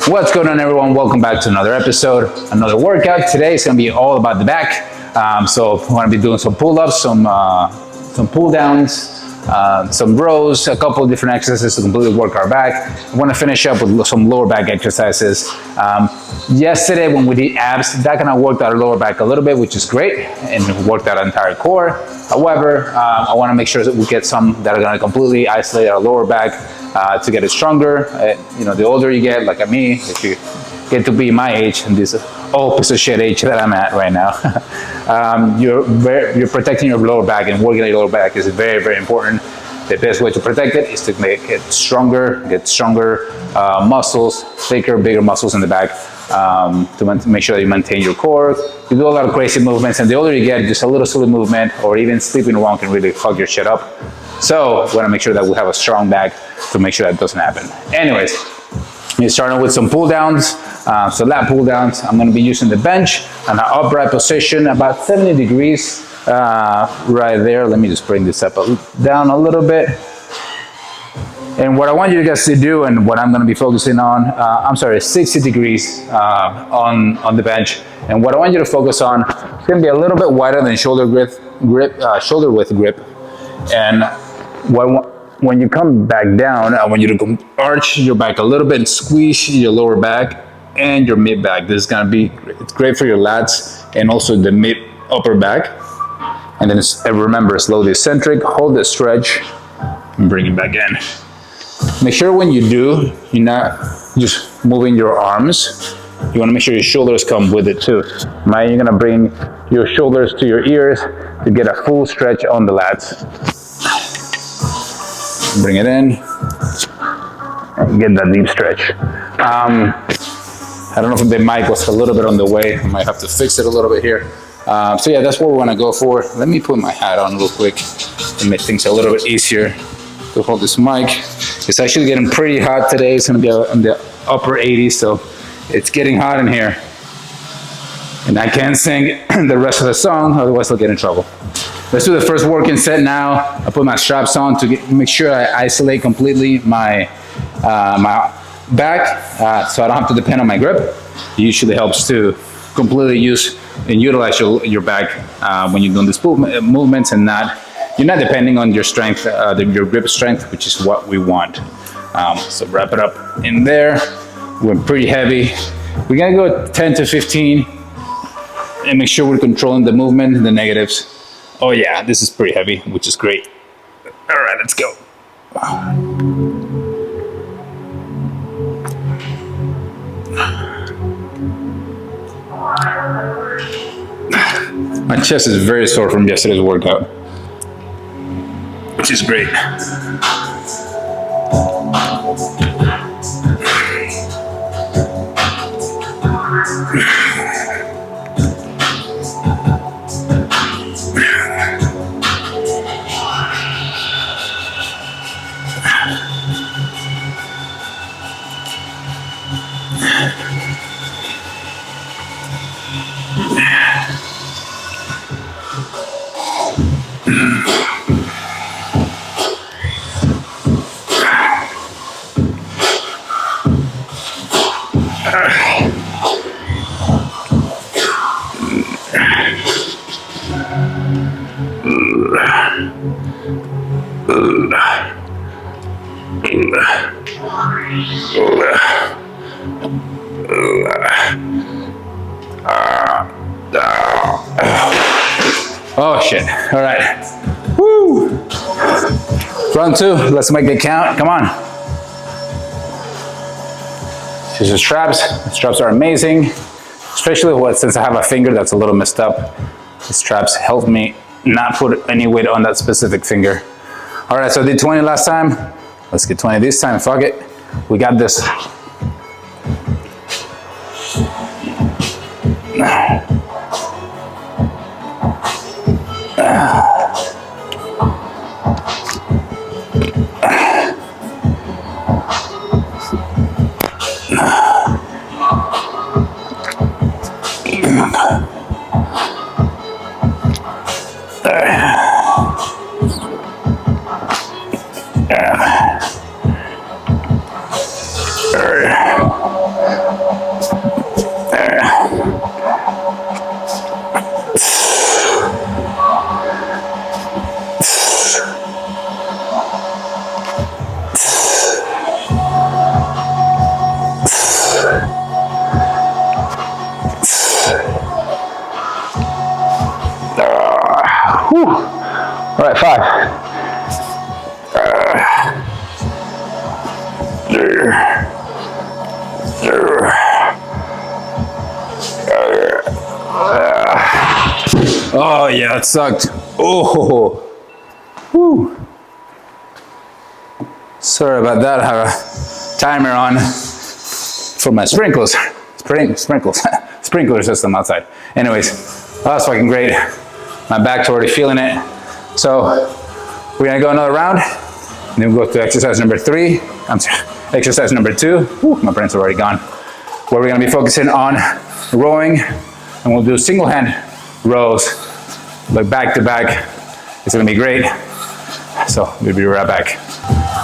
What's going on, everyone? Welcome back to another episode, another workout. Today is going to be all about the back. So we're going to be doing some pull-ups, some pull-downs, some rows, a couple of different exercises to completely work our back. I want to finish up with some lower back exercises. Yesterday when we did abs, that kind of worked our lower back a little bit, which is great, and worked our entire core. However, I want to make sure that we get some that are going to completely isolate our lower back to get it stronger. The older you get, like me, if you get to be my age, and this old piece of shit age that I'm at right now, you're protecting your lower back, and working on your lower back is very, very important. The best way to protect it is to make it stronger, get stronger muscles, thicker, bigger muscles in the back, to make sure that you maintain your core. You do a lot of crazy movements, and the older you get, just a little silly movement or even sleeping wrong can really fuck your shit up. So we want to make sure that we have a strong back to make sure that doesn't happen. Anyways, we're starting with some pull downs. So lat pull downs, I'm going to be using the bench in an upright position, about 70 degrees right there. Let me just bring this up down a little bit. And what I want you guys to do, and what I'm going to be focusing on, 60 degrees on the bench. And what I want you to focus on is going to be a little bit wider than shoulder width grip. And when you come back down, I want you to arch your back a little bit and squeeze your lower back and your mid back. This is going to be it's great for your lats and also the mid upper back. And then remember, slowly eccentric, hold the stretch, and bring it back in. Make sure when you do, you're not just moving your arms. You want to make sure your shoulders come with it too. You're going to bring your shoulders to your ears to get a full stretch on the lats. Bring it in and get that deep stretch. I don't know if the mic was a little bit on the way. I might have to fix it a little bit here. So yeah, that's what we want to go for. Let me put my hat on real quick to make things a little bit easier to hold this mic. It's actually getting pretty hot today. It's going to be in the upper 80s, so it's getting hot in here. And I can't sing the rest of the song, otherwise I'll get in trouble. Let's do the first working set now. I put my straps on to make sure I isolate completely my back, so I don't have to depend on my grip. It usually helps to completely use and utilize your back when you're doing these movements, and you're not depending on your strength, your grip strength, which is what we want. So wrap it up in there. We're pretty heavy. We're gonna go 10 to 15 and make sure we're controlling the movement and the negatives. Oh yeah, this is pretty heavy, which is great. All right, let's go. My chest is very sore from yesterday's workout, which is great. Oh shit, all right. Woo! Round two, let's make it count, come on. Here's the straps. The straps are amazing, especially since I have a finger that's a little messed up. The straps help me not put any weight on that specific finger. All right, so I did 20 last time. Let's get 20 this time, fuck it. We got this. All right, 5. Oh yeah, that sucked. Oh, whew. Sorry about that. I have a timer on for my sprinkles. Sprinkler system outside. Anyways, that's fucking great. My back's already feeling it. So we're gonna go another round, and then we'll go to exercise number 3. I'm sorry, exercise number 2. Whew, my brain's already gone. Where we're gonna be focusing on rowing, and we'll do single hand rows, like back to back. It's gonna be great. So we'll be right back.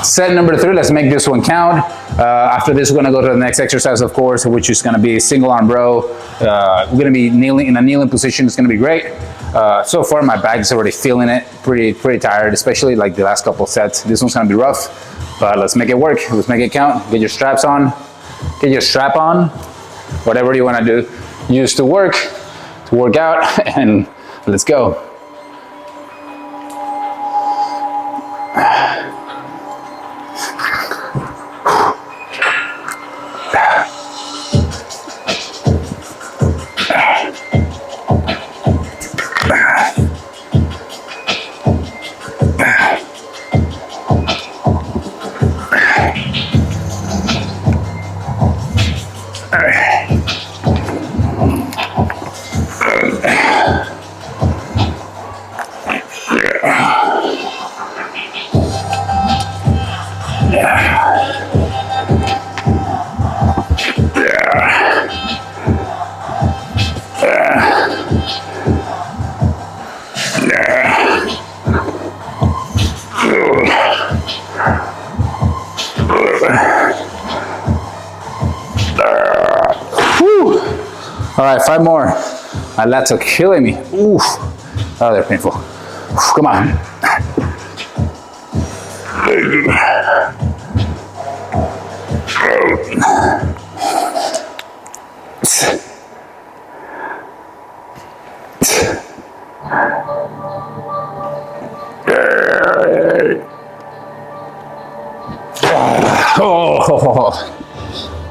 Set number 3, let's make this one count. After this, we're gonna go to the next exercise, of course, which is gonna be single arm row. We're gonna be kneeling in a kneeling position. It's gonna be great. So far, my back is already feeling it, pretty tired, especially like the last couple sets. This one's gonna be rough, but let's make it work. Let's make it count. Get your straps on, get your strap on, whatever you wanna do. Use to work out, and let's go. All right, 5 more. My lats are killing me. Oof. Oh, they're painful. Oof, come on.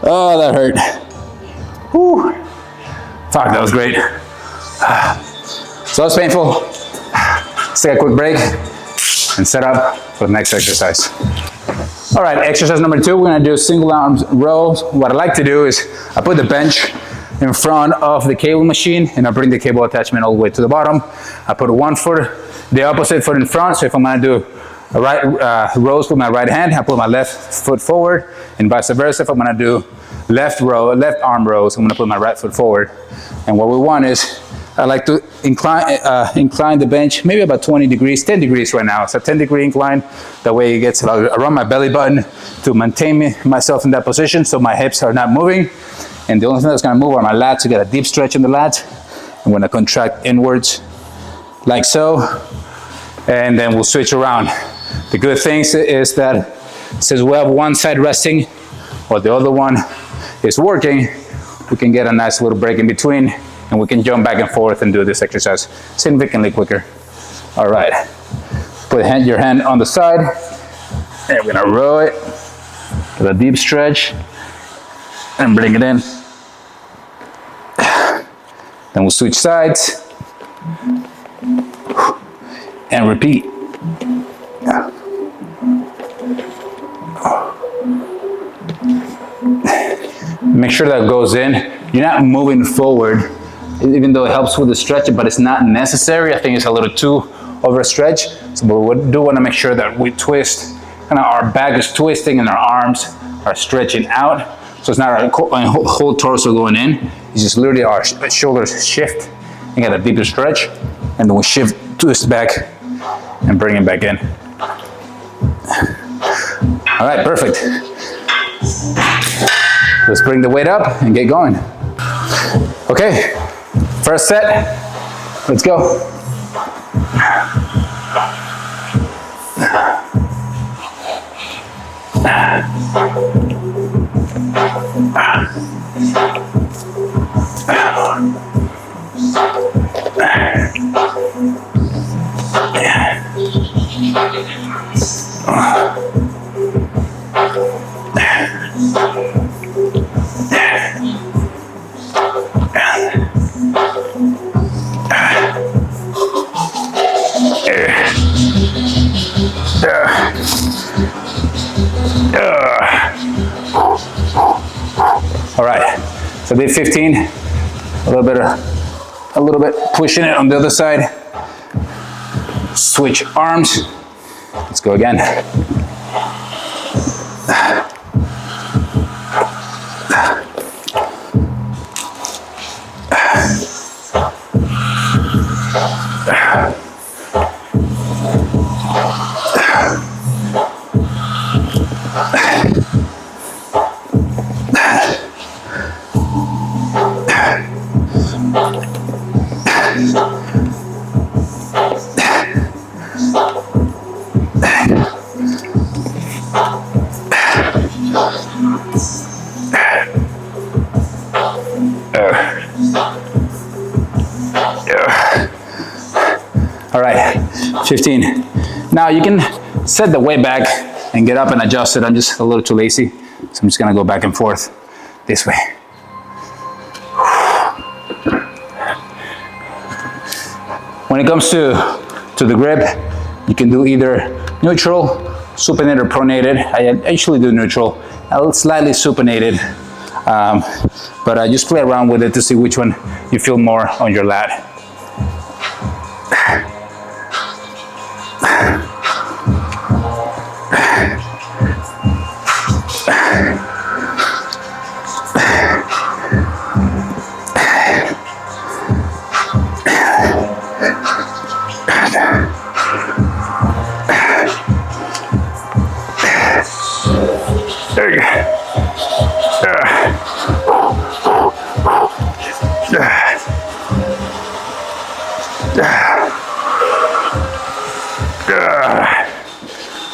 Oh, that hurt. Whew. Fuck, that was great. So that's painful. Let's take a quick break and set up for the next exercise. All right, exercise number 2, we're gonna do single arms rows. What I like to do is I put the bench in front of the cable machine, and I bring the cable attachment all the way to the bottom. I put one foot, the opposite foot in front. So if I'm gonna do a rows with my right hand, I put my left foot forward, and vice versa. If I'm gonna do left arm rows, I'm gonna put my right foot forward. And what we want is, I like to incline the bench maybe about 20 degrees, 10 degrees right now. It's a 10-degree incline. That way it gets around my belly button to maintain myself in that position so my hips are not moving. And the only thing that's gonna move are my lats. You get a deep stretch in the lats. I'm gonna contract inwards like so. And then we'll switch around. The good thing is that since we have one side resting while the other one is working, we can get a nice little break in between, and we can jump back and forth and do this exercise significantly quicker. All right, put your hand on the side, and we're gonna row it with a deep stretch, and bring it in. Then we'll switch sides, and repeat. Make sure that goes in. You're not moving forward, even though it helps with the stretch, but it's not necessary. I think it's a little too overstretched. So we do want to make sure that we twist, kind of our back is twisting and our arms are stretching out. So it's not our whole torso going in. It's just literally our shoulders shift and get a deeper stretch. And then we shift, twist back and bring it back in. All right, perfect. Let's bring the weight up and get going. Okay, first set, let's go. All right, so did 15, a little bit pushing it on the other side. Switch arms. Let's go again. All right, 15. Now you can set the weight back and get up and adjust it. I'm just a little too lazy, so I'm just gonna go back and forth this way. When it comes to the grip, you can do either neutral, supinated, or pronated. I usually do neutral, slightly supinated, but just play around with it to see which one you feel more on your lat. There you go.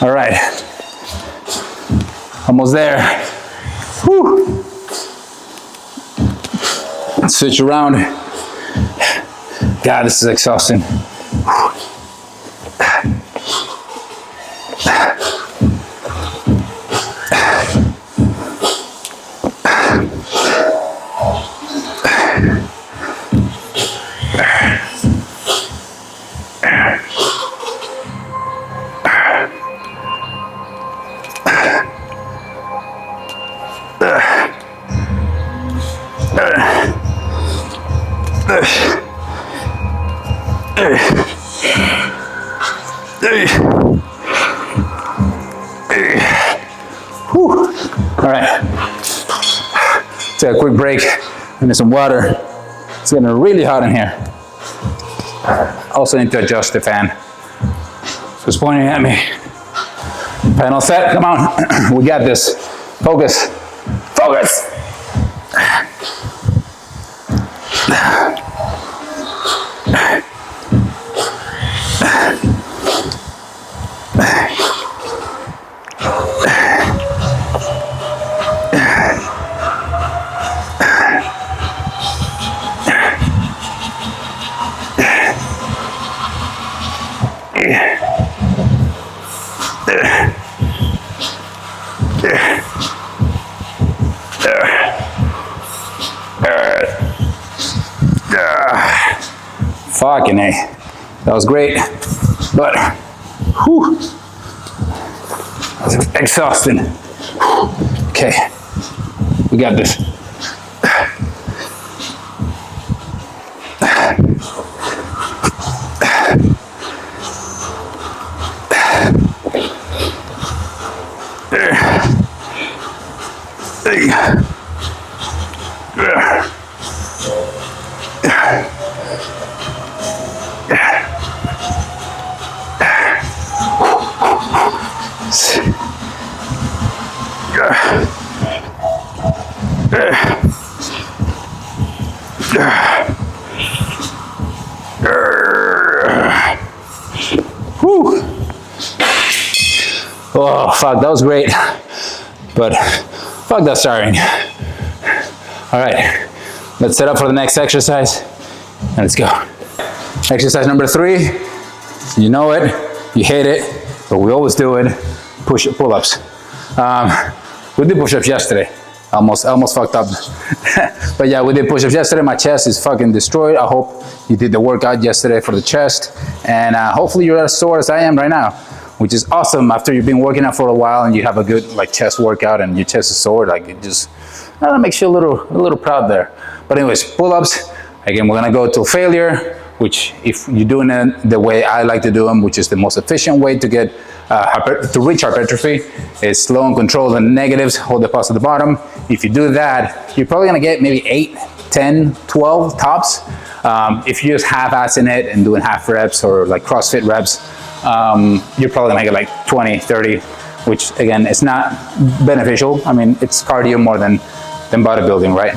All right. Almost there. Whew. Switch around. God, this is exhausting. All right, take a quick break, and some water. It's getting really hot in here. Also need to adjust the fan. It's pointing at me. Panel set, come on, we got this. Focus, focus. Fucking A. That was great, but whew, that was exhausting. Okay, we got this. Oh, fuck, that was great, but fuck that starting. All right, let's set up for the next exercise, and let's go. Exercise number 3, you know it, you hate it, but we always do it pull-ups. We did push-ups yesterday. I almost fucked up. But yeah, we did push-ups yesterday. My chest is fucking destroyed. I hope you did the workout yesterday for the chest, and hopefully you're as sore as I am right now, which is awesome. After you've been working out for a while and you have a good like chest workout and your chest is sore, like it just makes you a little proud there. But anyways, pull-ups. Again, we're gonna go to failure, which if you're doing it the way I like to do them, which is the most efficient way to get to reach hypertrophy, is slow and control the negatives, hold the pulse at the bottom. If you do that, you're probably gonna get maybe 8, 10, 12 tops. If you just half-assing it and doing half reps or like CrossFit reps, you're probably gonna get like 20, 30, which again, it's not beneficial. I mean, it's cardio more than bodybuilding, right?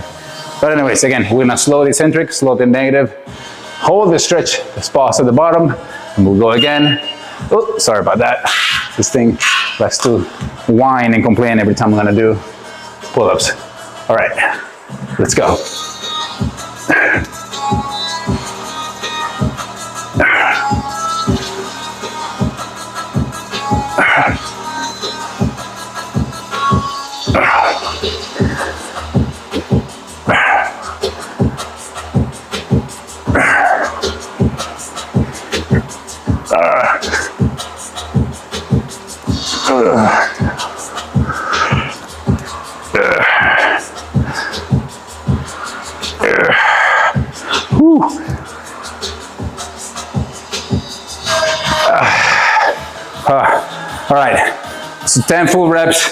But anyways, again, we're gonna slow the eccentric, slow the negative, hold the stretch, the pulse at the bottom, and we'll go again. Oh, sorry about that. This thing likes to whine and complain every time I'm gonna do pull-ups. All right, let's go. All right, so 10 full reps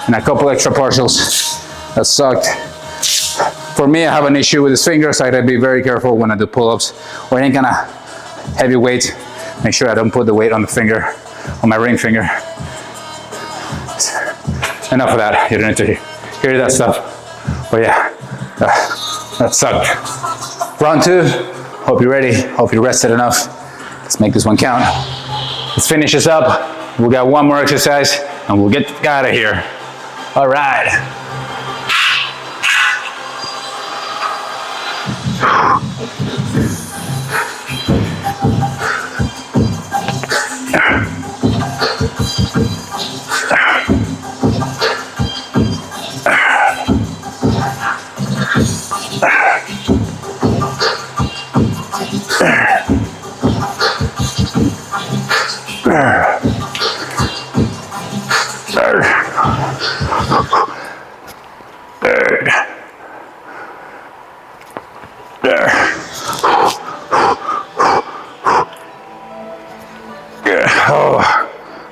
and a couple extra partials. That sucked. For me, I have an issue with this finger, so I gotta be very careful when I do pull-ups or any kind of heavy weight. Make sure I don't put the weight on the finger, on my ring finger. Enough of that, you don't need to hear that stuff. But yeah, that sucked. Round 2, hope you're ready, hope you rested enough. Let's make this one count. Let's finish this up. We got one more exercise and we'll get out of here. All right.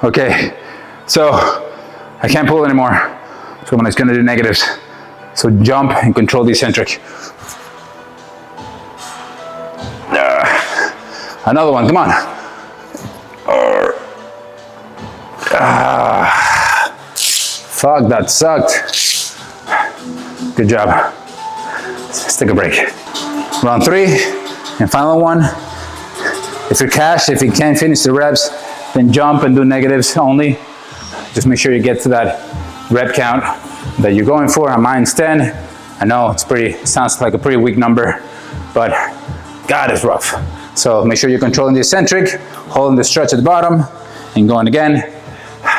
Okay, so I can't pull anymore, so I'm just gonna do negatives. So jump and control the eccentric. Another one, come on. Fuck, that sucked. Good job. Let's take a break. Round 3, and final one. If you're cash, if you can't finish the reps, then jump and do negatives only. Just make sure you get to that rep count that you're going for. Mine's 10. I know sounds like a pretty weak number, but God, it's rough. So make sure you're controlling the eccentric, holding the stretch at the bottom, and going again.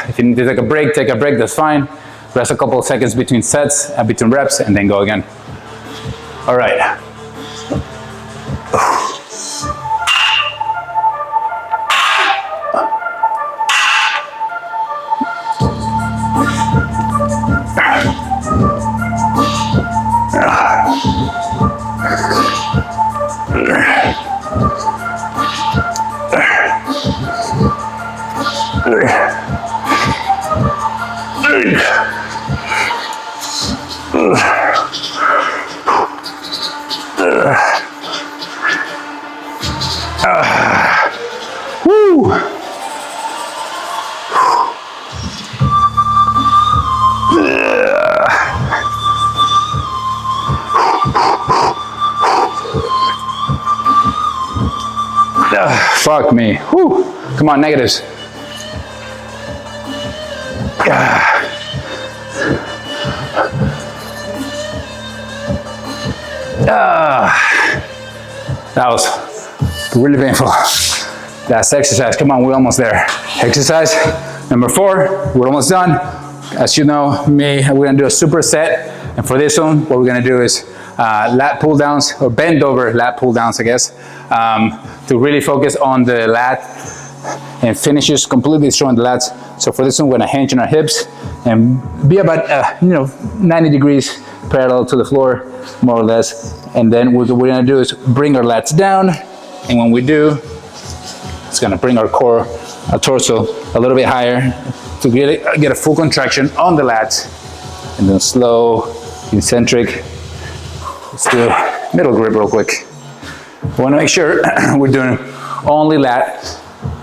If you need to take a break, that's fine. Rest a couple of seconds between sets, between reps, and then go again. All right. Woo! Fuck me. Whew. Come on, negatives. That was really painful. That's exercise. Come on, we're almost there. Exercise number 4, we're almost done. As you know, we're gonna do a superset. And for this one, what we're gonna do is lat pull downs, or bend over lat pull downs, I guess, to really focus on the lat and finishes completely showing the lats. So for this one, we're gonna hinge on our hips and be about 90 degrees parallel to the floor, more or less. And then what we're gonna do is bring our lats down, and when we do, it's gonna bring our core, our torso a little bit higher to really get a full contraction on the lats. And then slow, eccentric. Let's do middle grip real quick. We wanna make sure we're doing only lat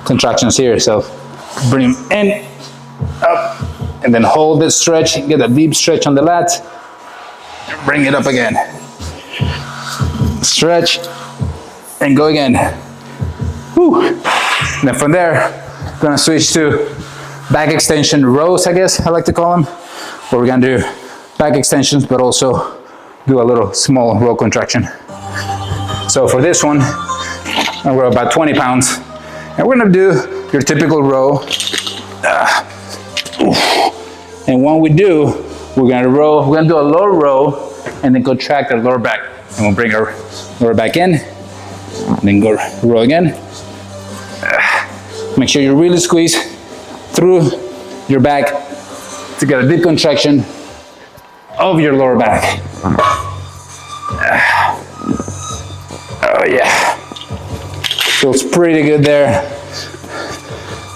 contractions here. So bring them in, up, and then hold this stretch, get a deep stretch on the lats. Bring it up again. Stretch, and go again. Whew. And then from there, I'm gonna switch to back extension rows, I guess I like to call them, where we're gonna do back extensions, but also do a little small row contraction. So for this one, we're about 20 pounds, and we're gonna do your typical row. And when we do, we're gonna do a lower row, and then contract our lower back. And we'll bring our lower back in, and then go row again. Make sure you really squeeze through your back to get a deep contraction of your lower back. Oh yeah, feels pretty good there.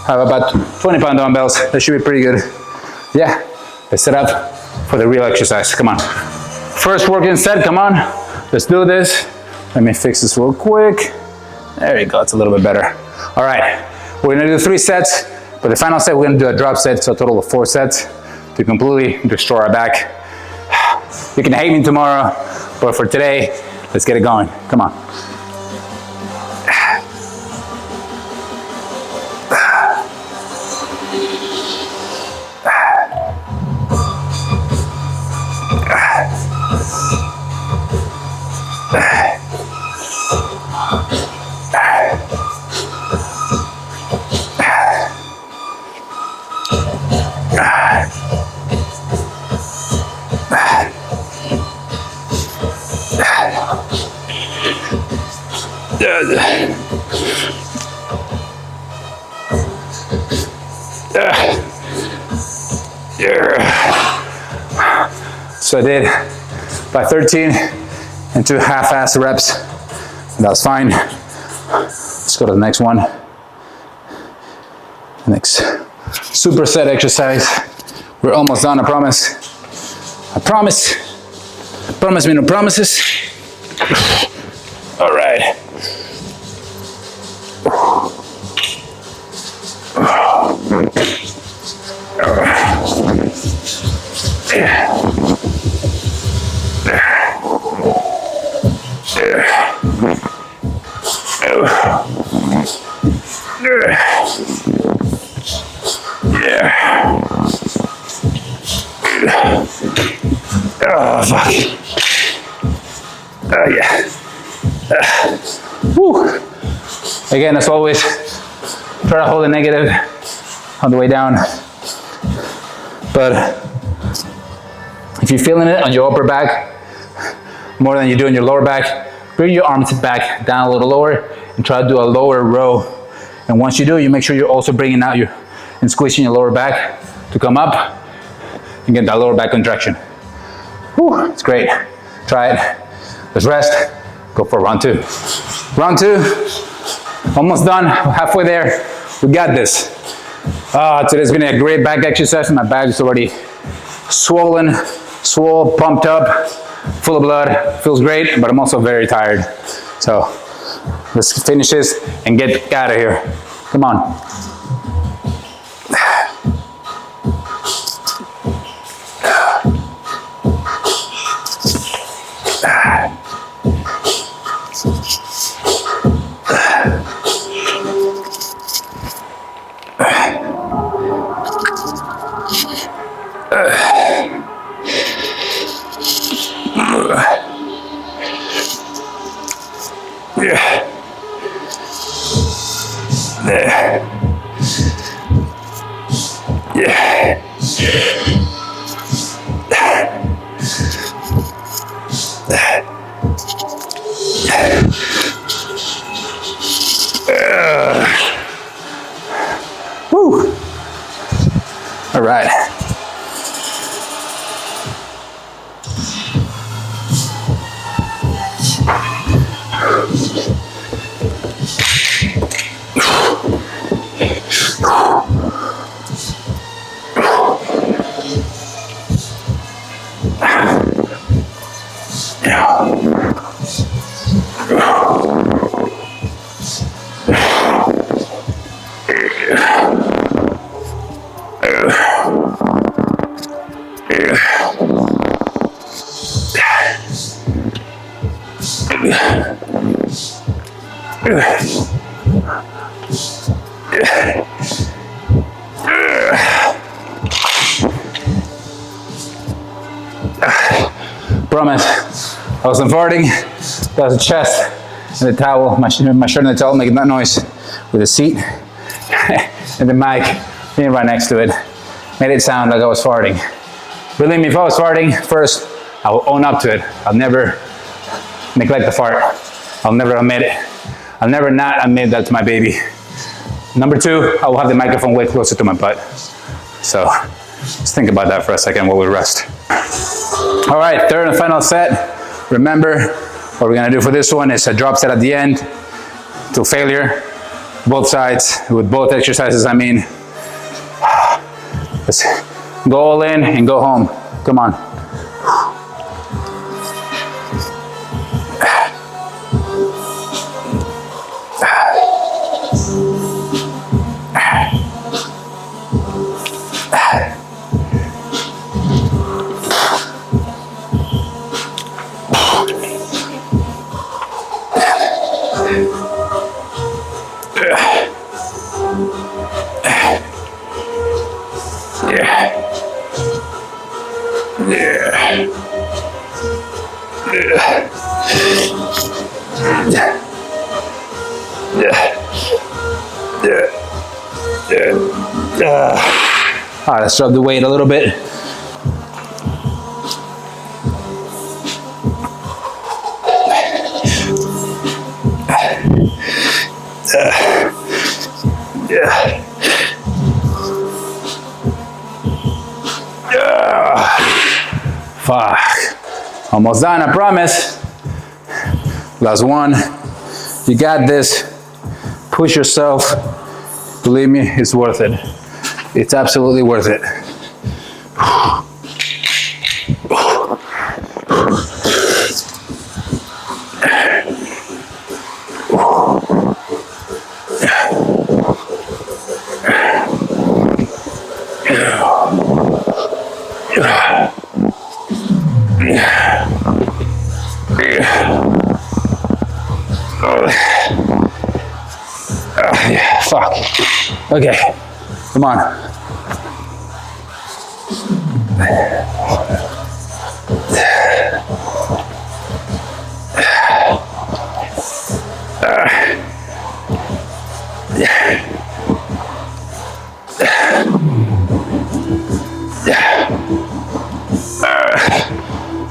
Have about 20-pound dumbbells, that should be pretty good. Yeah, let's set up for the real exercise, come on. First working set, come on, let's do this. Let me fix this real quick. There you go, it's a little bit better. All right, we're gonna do 3 sets. For the final set, we're gonna do a drop set, so a total of 4 sets to completely destroy our back. You can hate me tomorrow, but for today, let's get it going. Come on. So I did by 13 and 2 half-ass reps. That was fine. Let's go to the next one. Next superset exercise. We're almost done, I promise. I promise. Promise me no promises. All right. Oh, fuck. Oh, yeah. Woo. Again, as always, try to hold the negative on the way down. But if you're feeling it on your upper back more than you do in your lower back, bring your arms back down a little lower and try to do a lower row. And once you do, you make sure you're also bringing out and squeezing your lower back to come up and get that lower back contraction. Whew, it's great. Try it. Let's rest. Go for round 2. Round 2. Almost done. Halfway there. We got this. Today's been a great back exercise. My back is already swollen, pumped up, full of blood. Feels great, but I'm also very tired. So let's finish this and get out of here. Come on. Woo. All right. Promise, I wasn't farting. That was the chest and the towel, my shirt and the towel making that noise with the seat and the mic being right next to it. Made it sound like I was farting. Believe me, if I was farting, first, I will own up to it. I'll never neglect the fart. I'll never admit it. I'll never not admit that to my baby. Number two, I will have the microphone way closer to my butt. So just think about that for a second while we rest. All right, third and final set. Remember, what we're gonna do for this one is a drop set at the end till failure. Both sides, with both exercises, I mean. Let's go all in and go home. Come on. All right, let's drop the weight a little bit. Fuck. Almost done, I promise. Last one. You got this. Push yourself. Believe me, it's worth it. It's absolutely worth it. Fuck. Okay, come on.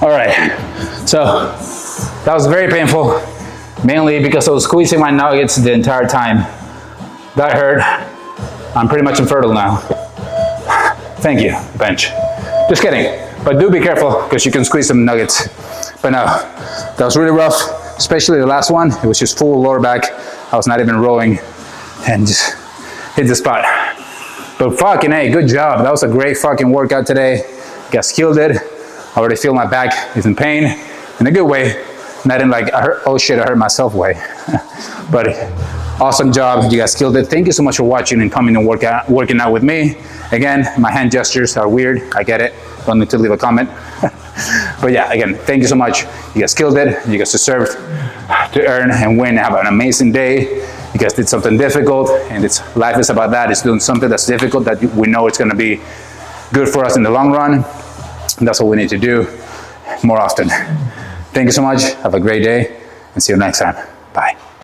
All right, so that was very painful, mainly because I was squeezing my nuggets the entire time. That hurt. I'm pretty much infertile now. Thank you, bench. Just kidding, but do be careful because you can squeeze some nuggets. But no, that was really rough, especially the last one. It was just full lower back. I was not even rowing and just hit the spot. But fucking hey, good job. That was a great fucking workout today. You guys killed it. I already feel my back is in pain in a good way. Not in like, oh shit, I hurt myself way. But awesome job, you guys killed it. Thank you so much for watching and coming and working out with me. Again, my hand gestures are weird, I get it. Don't need to leave a comment. But yeah, again, thank you so much. You guys killed it. You guys deserved to earn and win and have an amazing day. You guys did something difficult, and life is about that. It's doing something that's difficult that we know it's gonna be good for us in the long run. And that's what we need to do more often. Thank you so much. Have a great day and see you next time. Bye.